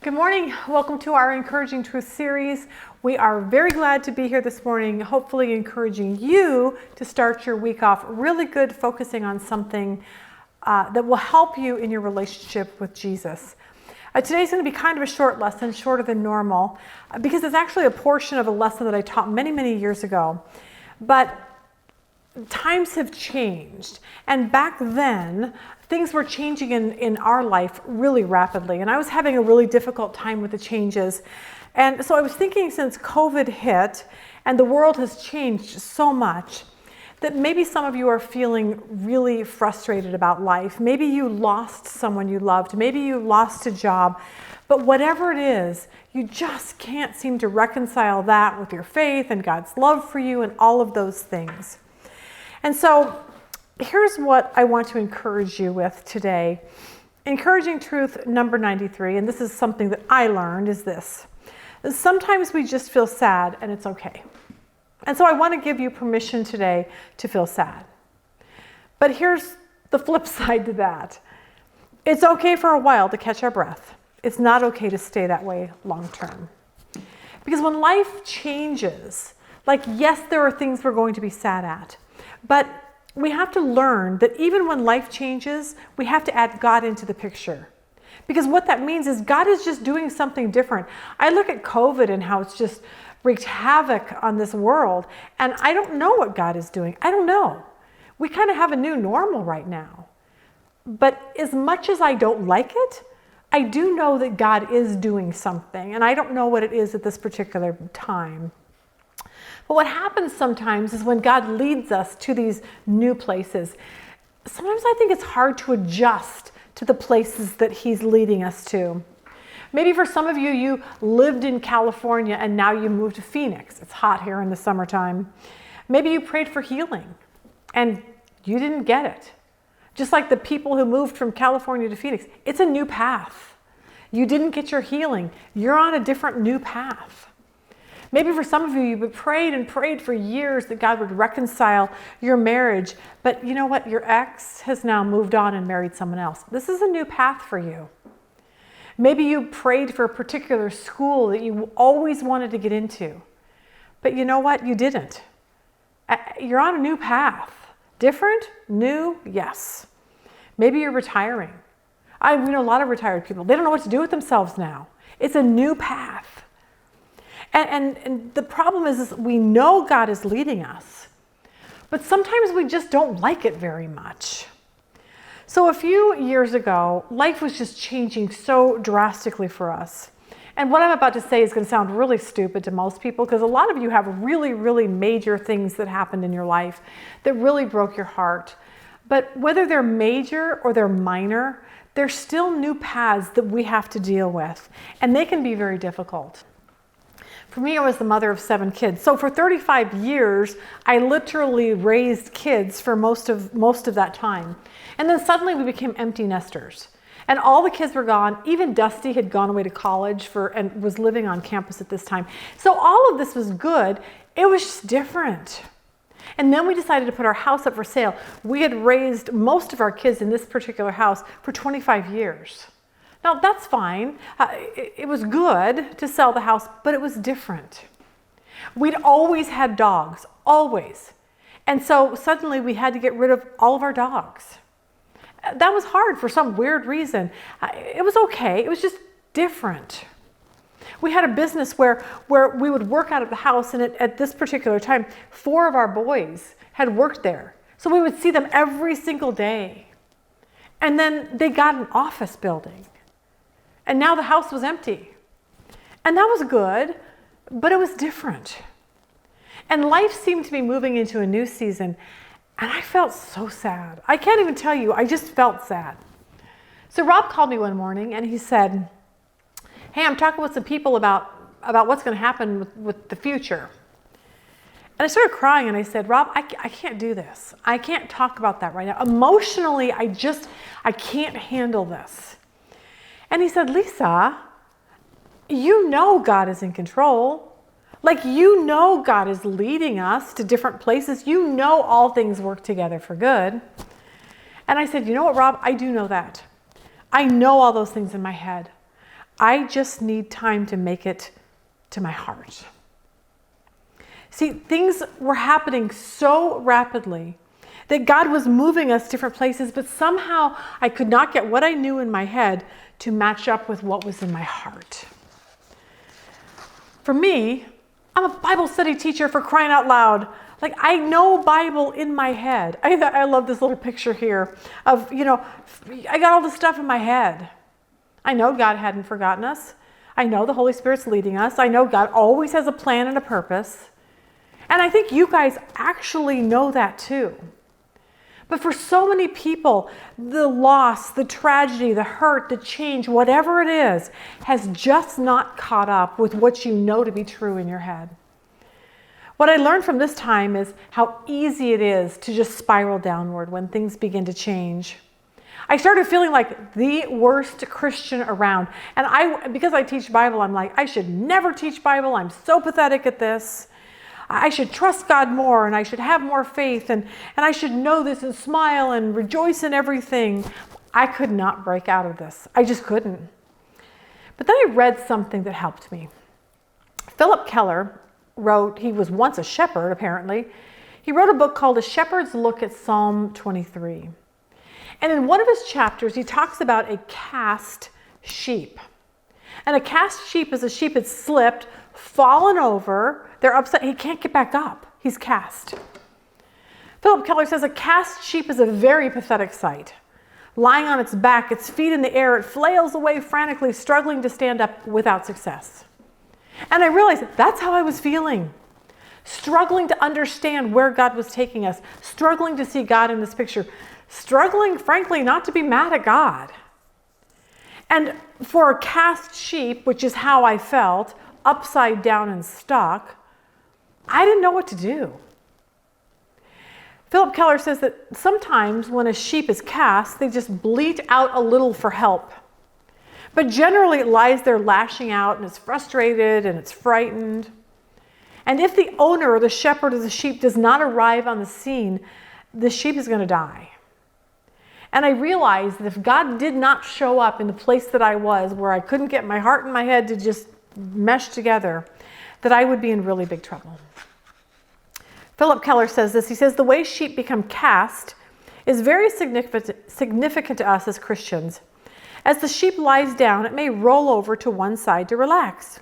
Good morning. Welcome to our Encouraging Truth series. We are very glad to be here this morning, hopefully encouraging you to start your week off really good, focusing on something that will help you in your relationship with Jesus. Today's going to be kind of a short lesson, shorter than normal, because it's actually a portion of a lesson that I taught many, many years ago. But times have changed, and back then, things were changing in our life really rapidly, and I was having a really difficult time with the changes. And so I was thinking, since COVID hit and the world has changed so much, that maybe some of you are feeling really frustrated about life. Maybe you lost someone you loved. Maybe you lost a job. But whatever it is, you just can't seem to reconcile that with your faith and God's love for you and all of those things. And so here's what I want to encourage you with today. Encouraging truth number 93, and this is something that I learned, is this. Sometimes we just feel sad and it's okay. And so I want to give you permission today to feel sad. But here's the flip side to that. It's okay for a while to catch our breath. It's not okay to stay that way long term. Because when life changes, like, yes, there are things we're going to be sad at, but we have to learn that even when life changes, we have to add God into the picture. Because what that means is God is just doing something different. I look at COVID and how it's just wreaked havoc on this world, and I don't know what God is doing. I don't know. We kind of have a new normal right now. But as much as I don't like it, I do know that God is doing something, and I don't know what it is at this particular time. But what happens sometimes is when God leads us to these new places, sometimes I think it's hard to adjust to the places that He's leading us to. Maybe for some of you, you lived in California and now you moved to Phoenix. It's hot here in the summertime. Maybe you prayed for healing and you didn't get it. Just like the people who moved from California to Phoenix, it's a new path. You didn't get your healing. You're on a different new path. Maybe for some of you, you've prayed and prayed for years that God would reconcile your marriage. But you know what? Your ex has now moved on and married someone else. This is a new path for you. Maybe you prayed for a particular school that you always wanted to get into. But you know what? You didn't. You're on a new path. Different? New? Yes. Maybe you're retiring. We know a lot of retired people. They don't know what to do with themselves now. It's a new path. And the problem is we know God is leading us, but sometimes we just don't like it very much. So a few years ago, life was just changing so drastically for us. And what I'm about to say is going to sound really stupid to most people, because a lot of you have really, really major things that happened in your life that really broke your heart. But whether they're major or they're minor, they're still new paths that we have to deal with, and they can be very difficult. For me, I was the mother of 7 kids. So for 35 years, I literally raised kids for most of that time. And then suddenly we became empty nesters. And all the kids were gone. Even Dusty had gone away to college and was living on campus at this time. So all of this was good. It was just different. And then we decided to put our house up for sale. We had raised most of our kids in this particular house for 25 years. Now, that's fine. It was good to sell the house, but it was different. We'd always had dogs, always. And so suddenly we had to get rid of all of our dogs. That was hard for some weird reason. It was okay. It was just different. We had a business where we would work out of the house, and at this particular time, 4 of our boys had worked there. So we would see them every single day. And then they got an office building. And now the house was empty. And that was good, but it was different. And life seemed to be moving into a new season, and I felt so sad. I can't even tell you, I just felt sad. So Rob called me one morning and he said, "Hey, I'm talking with some people about what's going to happen with the future." And I started crying and I said, "Rob, I can't do this. I can't talk about that right now. Emotionally, I can't handle this." And he said, "Lisa, you know God is in control. Like, you know God is leading us to different places. You know all things work together for good." And I said, "You know what, Rob? I do know that. I know all those things in my head. I just need time to make it to my heart. See, things were happening so rapidly that God was moving us different places, but somehow I could not get what I knew in my head to match up with what was in my heart. For me, I'm a Bible study teacher, for crying out loud. Like, I know Bible in my head. I love this little picture here of, I got all this stuff in my head. I know God hadn't forgotten us. I know the Holy Spirit's leading us. I know God always has a plan and a purpose. And I think you guys actually know that too. But for so many people, the loss, the tragedy, the hurt, the change, whatever it is, has just not caught up with what you know to be true in your head. What I learned from this time is how easy it is to just spiral downward when things begin to change. I started feeling like the worst Christian around. And because I teach Bible, I'm like, I should never teach Bible. I'm so pathetic at this. I should trust God more, and I should have more faith, and I should know this and smile and rejoice in everything. I could not break out of this. I just couldn't. But then I read something that helped me. Philip Keller wrote, he was once a shepherd apparently. He wrote a book called A Shepherd's Look at Psalm 23. And in one of his chapters, he talks about a cast sheep. And a cast sheep is a sheep that's slipped, fallen over, they're upset, he can't get back up. He's cast. Philip Keller says a cast sheep is a very pathetic sight. Lying on its back, its feet in the air, it flails away frantically, struggling to stand up without success. And I realized that's how I was feeling. Struggling to understand where God was taking us, struggling to see God in this picture, struggling, frankly, not to be mad at God. And for a cast sheep, which is how I felt, upside down and stuck, I didn't know what to do. Philip Keller says that sometimes when a sheep is cast, they just bleat out a little for help. But generally it lies there lashing out, and it's frustrated and it's frightened. And if the owner or the shepherd of the sheep does not arrive on the scene, the sheep is going to die. And I realized that if God did not show up in the place that I was, where I couldn't get my heart and my head to just mesh together, that I would be in really big trouble. Philip Keller says this. He says, the way sheep become cast is very significant to us as Christians. As the sheep lies down, it may roll over to one side to relax.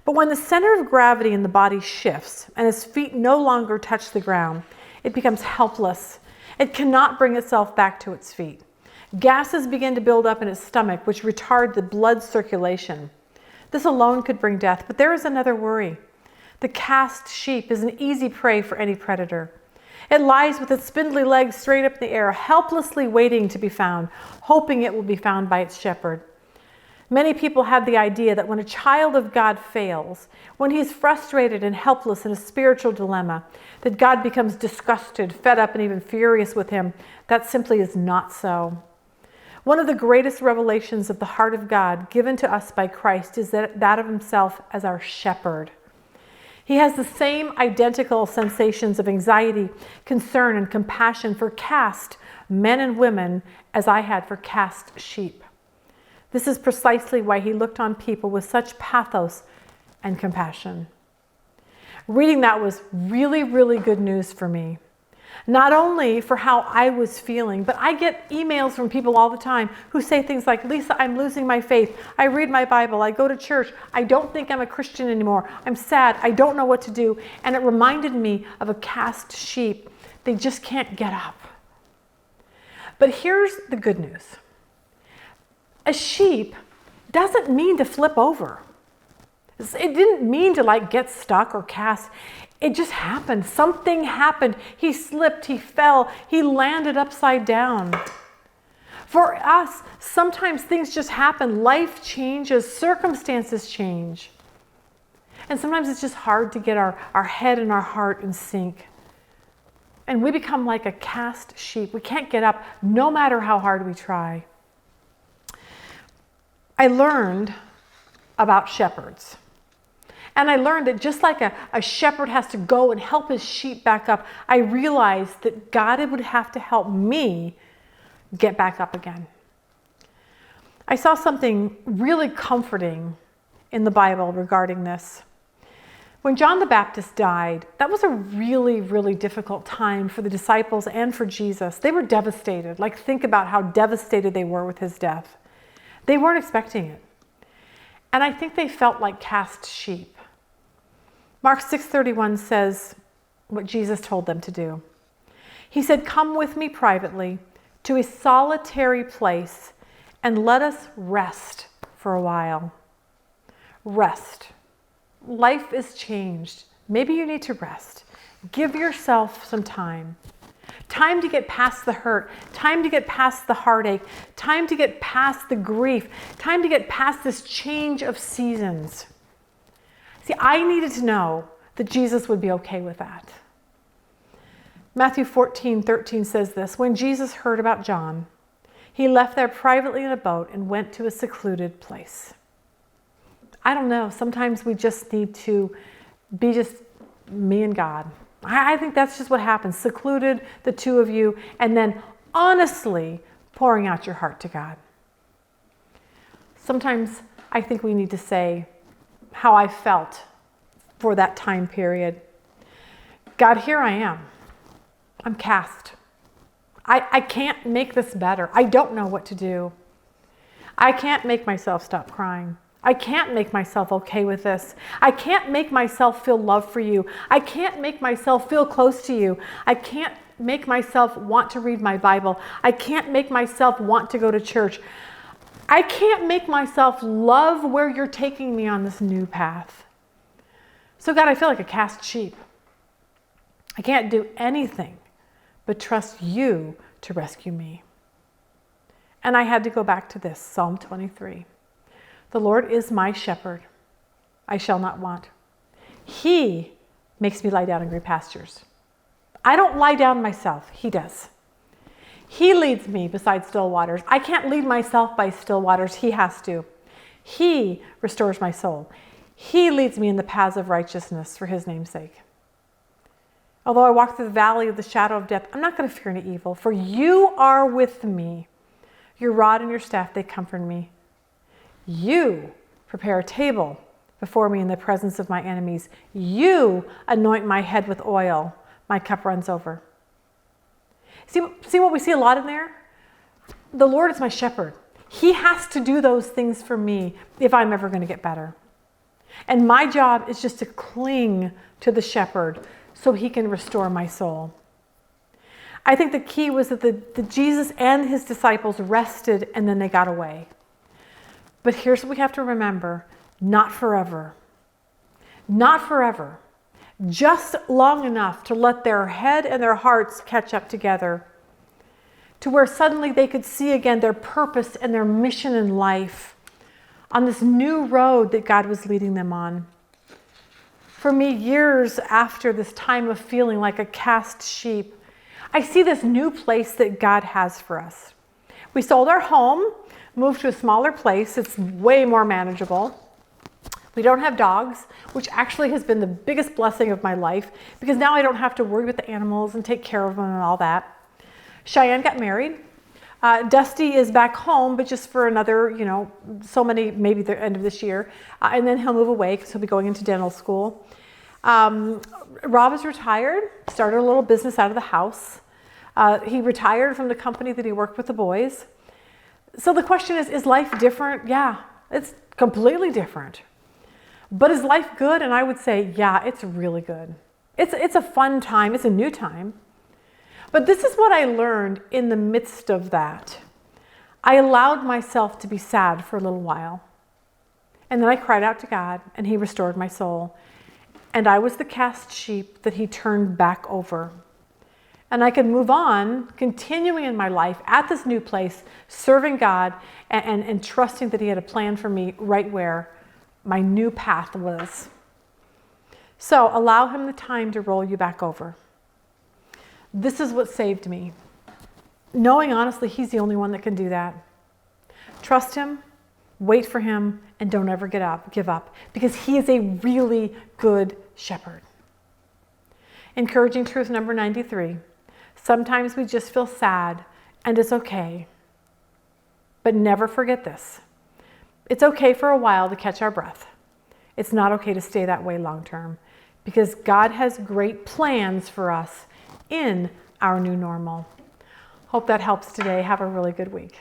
But when the center of gravity in the body shifts and its feet no longer touch the ground, it becomes helpless. It cannot bring itself back to its feet. Gases begin to build up in its stomach, which retard the blood circulation. This alone could bring death, but there is another worry. The cast sheep is an easy prey for any predator. It lies with its spindly legs straight up in the air, helplessly waiting to be found, hoping it will be found by its shepherd. Many people have the idea that when a child of God fails, when he is frustrated and helpless in a spiritual dilemma, that God becomes disgusted, fed up, and even furious with him. That simply is not so. One of the greatest revelations of the heart of God given to us by Christ is that of himself as our shepherd. He has the same identical sensations of anxiety, concern, and compassion for cast men and women as I had for cast sheep. This is precisely why he looked on people with such pathos and compassion. Reading that was really, really good news for me. Not only for how I was feeling, but I get emails from people all the time who say things like, Lisa, I'm losing my faith. I read my Bible. I go to church. I don't think I'm a Christian anymore. I'm sad. I don't know what to do. And it reminded me of a cast sheep. They just can't get up. But here's the good news. A sheep doesn't mean to flip over. It didn't mean to get stuck or cast. It just happened. Something happened. He slipped, he fell, he landed upside down. For us, sometimes things just happen. Life changes, circumstances change. And sometimes it's just hard to get our head and our heart in sync. And we become like a cast sheep. We can't get up no matter how hard we try. I learned about shepherds. And I learned that just like a shepherd has to go and help his sheep back up, I realized that God would have to help me get back up again. I saw something really comforting in the Bible regarding this. When John the Baptist died, that was a really, really difficult time for the disciples and for Jesus. They were devastated. Like, think about how devastated they were with his death. They weren't expecting it. And I think they felt like cast sheep. Mark 6:31 says what Jesus told them to do. He said, "Come with me privately to a solitary place and let us rest for a while." Rest. Life is changed. Maybe you need to rest. Give yourself some time. Time to get past the hurt. Time to get past the heartache. Time to get past the grief. Time to get past this change of seasons. See, I needed to know that Jesus would be okay with that. Matthew 14:13 says this, "When Jesus heard about John, he left there privately in a boat and went to a secluded place." I don't know, sometimes we just need to be just me and God. I think that's just what happens. Secluded, the two of you, and then honestly pouring out your heart to God. Sometimes I think we need to say how I felt for that time period. God, here I am. I'm cast. I can't make this better. I don't know what to do. I can't make myself stop crying. I can't make myself okay with this. I can't make myself feel love for you. I can't make myself feel close to you. I can't make myself want to read my Bible. I can't make myself want to go to church. I can't make myself love where you're taking me on this new path. So God, I feel like a cast sheep. I can't do anything but trust you to rescue me. And I had to go back to this, Psalm 23. The Lord is my shepherd. I shall not want. He makes me lie down in green pastures. I don't lie down myself. He does. He leads me beside still waters. I can't lead myself by still waters. He has to. He restores my soul. He leads me in the paths of righteousness for his name's sake. Although I walk through the valley of the shadow of death, I'm not going to fear any evil, for you are with me. Your rod and your staff, they comfort me. You prepare a table before me in the presence of my enemies. You anoint my head with oil. My cup runs over. See what we see a lot in there? The Lord is my shepherd. He has to do those things for me if I'm ever going to get better. And my job is just to cling to the shepherd so he can restore my soul. I think the key was that the Jesus and his disciples rested and then they got away. But here's what we have to remember, not forever. Not forever. Just long enough to let their head and their hearts catch up together, to where suddenly they could see again their purpose and their mission in life on this new road that God was leading them on. For me, years after this time of feeling like a cast sheep, I see this new place that God has for us. We sold our home, moved to a smaller place. It's way more manageable. We don't have dogs, which actually has been the biggest blessing of my life because now I don't have to worry with the animals and take care of them and all that. Cheyenne got married. Dusty is back home, but just for another, maybe the end of this year. And then he'll move away because he'll be going into dental school. Rob is retired, started a little business out of the house. He retired from the company that he worked with the boys. So the question is life different? Yeah, it's completely different. But is life good? And I would say, yeah, it's really good. It's a fun time. It's a new time. But this is what I learned in the midst of that. I allowed myself to be sad for a little while. And then I cried out to God, and he restored my soul. And I was the cast sheep that he turned back over. And I could move on, continuing in my life at this new place, serving God and trusting that he had a plan for me right where my new path was. So allow him the time to roll you back over. This is what saved me. Knowing honestly, he's the only one that can do that. Trust him, wait for him, and don't ever give up, because he is a really good shepherd. Encouraging truth number 93. Sometimes we just feel sad, and it's okay. But never forget this. It's okay for a while to catch our breath. It's not okay to stay that way long term, because God has great plans for us in our new normal. Hope that helps today. Have a really good week.